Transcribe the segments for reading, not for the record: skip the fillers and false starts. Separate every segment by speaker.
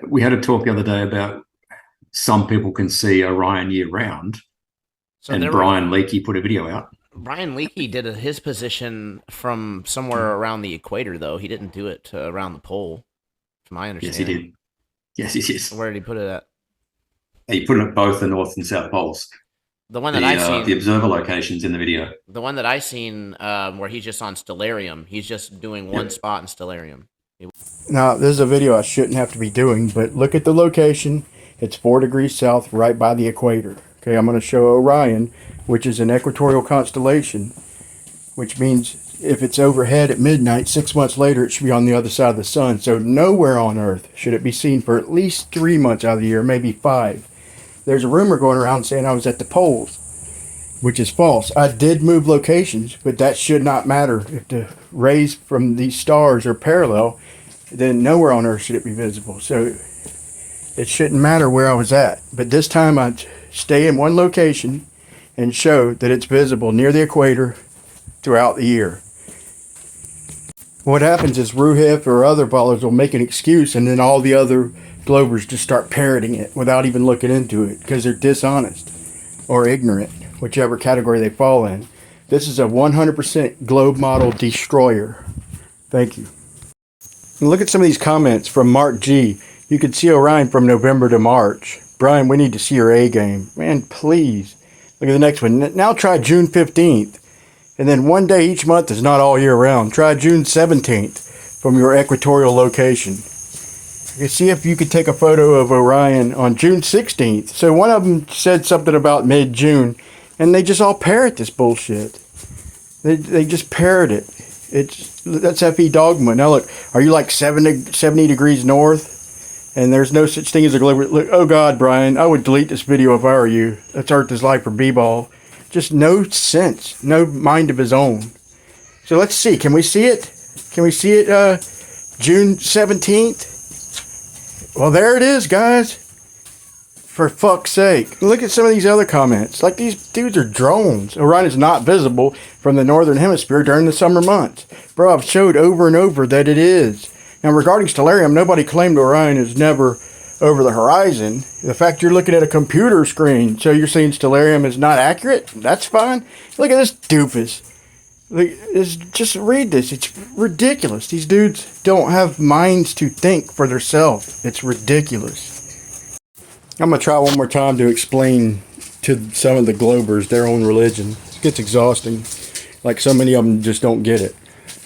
Speaker 1: We had a talk the other day about some people can see Orion year round,
Speaker 2: So
Speaker 1: and
Speaker 2: there were
Speaker 1: Brian Leakey put a video out.
Speaker 2: Brian Leakey did his position from somewhere around the equator, though. He didn't do it around the pole, from my
Speaker 1: Yes, he
Speaker 2: understanding.
Speaker 1: did. Yes, yes, yes.
Speaker 2: Where did he put it at?
Speaker 1: He put it at both the North and South poles.
Speaker 2: The one that
Speaker 1: The
Speaker 2: I've
Speaker 1: uh, the
Speaker 2: seen,
Speaker 1: observer locations in the video.
Speaker 2: the one that I seen, where he's just on Stellarium. He's just doing one
Speaker 1: Yep.
Speaker 2: spot in Stellarium.
Speaker 3: Now, this is a video I shouldn't have to be doing, but look at the location. It's 4 degrees south, right by the equator. Okay, I'm going to show Orion, which is an equatorial constellation, which means if it's overhead at midnight, 6 months later, it should be on the other side of the sun. So nowhere on Earth should it be seen for at least 3 months out of the year, maybe 5. There's a rumor going around saying I was at the poles, which is false. I did move locations, but that should not matter. If the rays from these stars are parallel, then nowhere on Earth should it be visible. So it shouldn't matter where I was at. But this time I stay in one location and show that it's visible near the equator throughout the year. What happens is Ruhif or other ballers will make an excuse, and then all the other Globers just start parroting it without even looking into it because they're dishonest or ignorant, whichever category they fall in. This is a 100% globe model destroyer. Thank you. And look at some of these comments from Mark G. You can see Orion from November to March. Brian, we need to see your A game. Man, please. Look at the next one. Now try June 15th. And then one day each month is not all year round. Try June 17th from your equatorial location. You see if you could take a photo of Orion on June 16th. So one of them said something about mid-June, and they just all parrot this bullshit. They just parrot it. That's FE dogma. Now look, are you like 70 degrees north? And there's no such thing as a global. Look, oh God, Brian, I would delete this video if I were you. That's Earth is Life for B-ball. Just no sense, no mind of his own. So let's see. Can we see it? Can we see it? June 17th. Well, there it is, guys. For fuck's sake. Look at some of these other comments. Like, these dudes are drones. Orion is not visible from the northern hemisphere during the summer months. Bro, I've showed over and over that it is. Now, regarding Stellarium, nobody claimed Orion is never over the horizon. The fact you're looking at a computer screen, so you're saying Stellarium is not accurate? That's fine. Look at this doofus. Just read this. It's ridiculous. These dudes don't have minds to think for themselves. It's ridiculous. I'm going to try one more time to explain to some of the Globers their own religion. It gets exhausting. Like, so many of them just don't get it.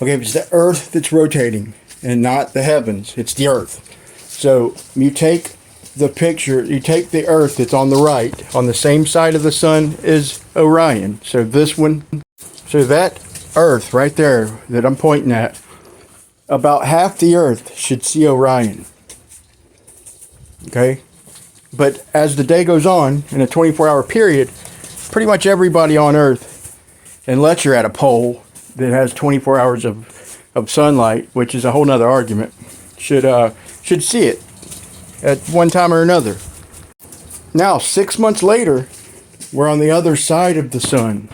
Speaker 3: Okay, it's the Earth that's rotating and not the heavens. It's the Earth. So you take the picture, you take the Earth that's on the right, on the same side of the sun as Orion. So this one, so that Earth right there that I'm pointing at, about half the Earth should see Orion. Okay? But as the day goes on, in a 24-hour period, pretty much everybody on Earth, unless you're at a pole that has 24 hours of sunlight, which is a whole nother argument, should see it at one time or another. Now, 6 months later, we're on the other side of the sun.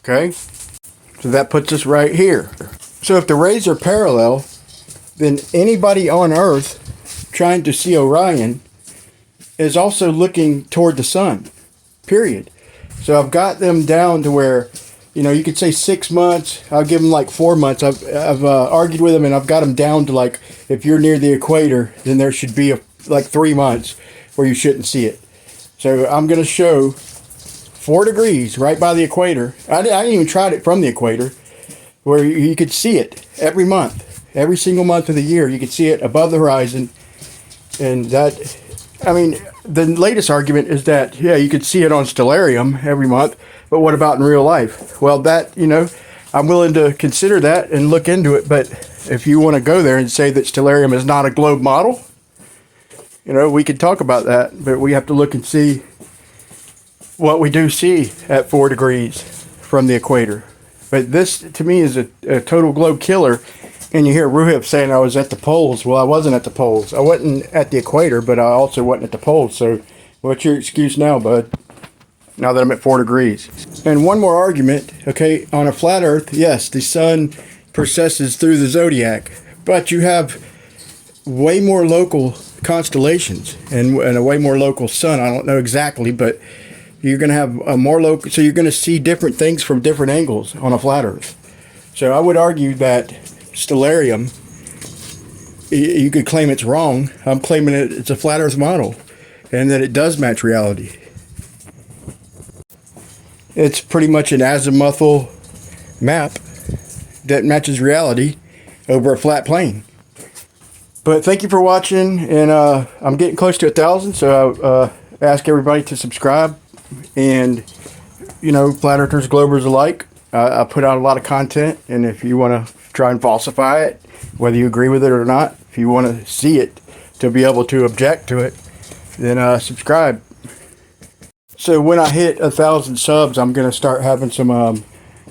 Speaker 3: Okay? So that puts us right here. So if the rays are parallel, then anybody on Earth trying to see Orion is also looking toward the sun. Period. So I've got them down to where, you could say 6 months. I'll give them like 4 months. I've argued with them, and I've got them down to like, if you're near the equator, then there should be like 3 months where you shouldn't see it. So I'm going to show 4 degrees right by the equator. I didn't even try it from the equator, where you could see it every month. Every single month of the year, you could see it above the horizon. And that, the latest argument is that, yeah, you could see it on Stellarium every month, but what about in real life? Well, that, I'm willing to consider that and look into it, but if you want to go there and say that Stellarium is not a globe model, we could talk about that, but we have to look and see what we do see at 4 degrees from the equator. But this, to me, is a total globe killer. And you hear Ruhif saying I was at the poles. Well, I wasn't at the poles. I wasn't at the equator, but I also wasn't at the poles. So what's your excuse now, bud? Now that I'm at 4 degrees. And one more argument, okay, on a flat Earth, yes, the sun processes through the zodiac. But you have way more local constellations and a way more local sun. I don't know exactly, but you're going to have a more local, so you're going to see different things from different angles on a flat Earth. So I would argue that stellarium, you could claim it's wrong. I'm claiming it's a flat Earth model and that it does match reality. It's pretty much an azimuthal map that matches reality over a flat plane. But thank you for watching, and I'm getting close to 1,000, so I ask everybody to subscribe. And you know, flat earthers, globers alike, I put out a lot of content, and if you want to try and falsify it, whether you agree with it or not, if you want to see it to be able to object to it, then subscribe. So when I hit 1,000 subs, I'm going to start having some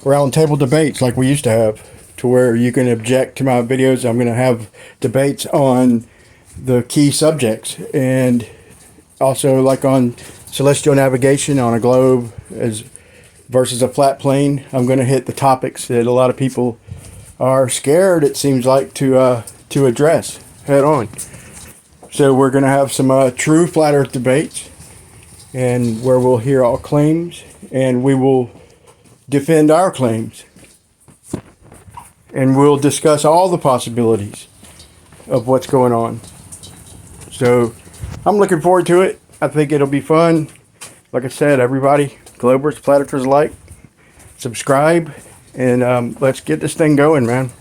Speaker 3: round table debates like we used to have, to where you can object to my videos. I'm going to have debates on the key subjects, and also like on celestial navigation on a globe as versus a flat plane. I'm going to hit the topics that a lot of people are scared, it seems like, to address head on. So we're going to have some true flat earth debates, and where we'll hear all claims and we will defend our claims, and we'll discuss all the possibilities of what's going on. So I'm looking forward to it. I think it'll be fun. Like I said, everybody, globers, flat earthers alike, subscribe, and let's get this thing going, man.